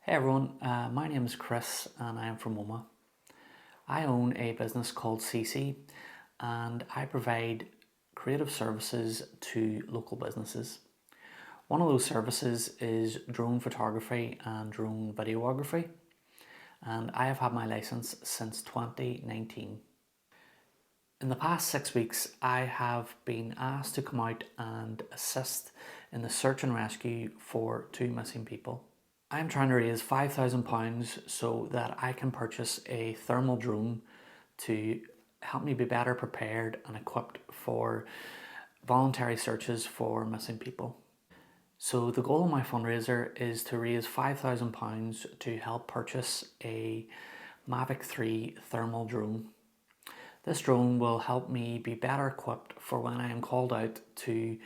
Hey everyone, my name is Chris and I am from Woma. I own a business called CC and I provide creative services to local businesses. One of those services is drone photography and drone videography, and I have had my license since 2019. In the past 6 weeks, I have been asked to come out and assist in the search and rescue for two missing people. I'm trying to raise £5,000 so that I can purchase a thermal drone to help me be better prepared and equipped for voluntary searches for missing people. So the goal of my fundraiser is to raise £5,000 to help purchase a Mavic 3 thermal drone. This drone will help me be better equipped for when I am called out to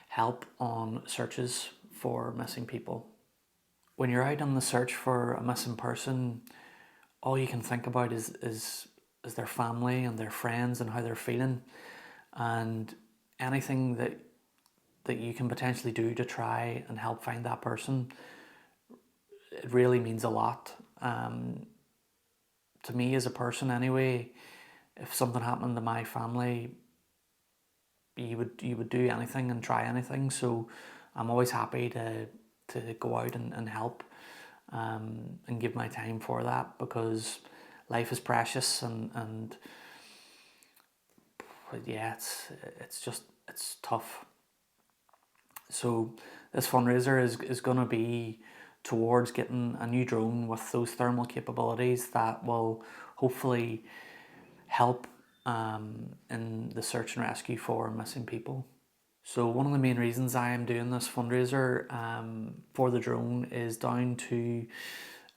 help on searches for missing people. When you're out on the search for a missing person, all you can think about is their family and their friends and how they're feeling, and anything that you can potentially do to try and help find that person, it really means a lot. To me as a person anyway, if something happened to my family, you would do anything and try anything. So I'm always happy to go out and help, and give my time for that, because life is precious, and yeah, it's tough. So this fundraiser is going to be towards getting a new drone with those thermal capabilities that will hopefully help in the search and rescue for missing people. So one of the main reasons I am doing this fundraiser for the drone is down to,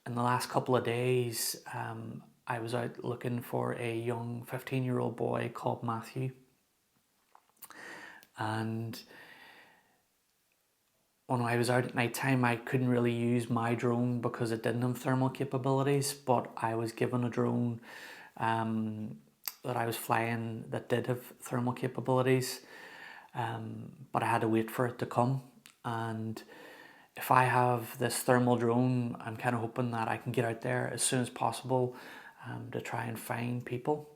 in the last couple of days, I was out looking for a young 15-year-old boy called Matthew, and when I was out at night time, I couldn't really use my drone because it didn't have thermal capabilities, but I was given a drone that I was flying that did have thermal capabilities, but I had to wait for it to come. And if I have this thermal drone, I'm kind of hoping that I can get out there as soon as possible to try and find people.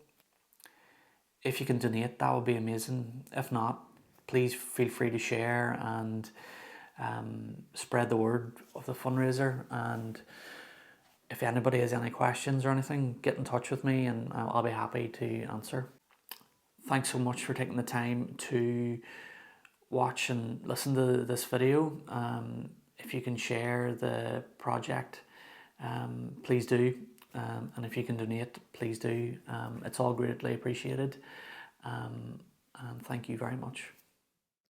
If you can donate, that would be amazing. If not, please feel free to share and spread the word of the fundraiser. And if anybody has any questions or anything, get in touch with me and I'll be happy to answer. Thanks so much for taking the time to watch and listen to this video. If you can share the project, please do. And if you can donate, please do. It's all greatly appreciated. And thank you very much.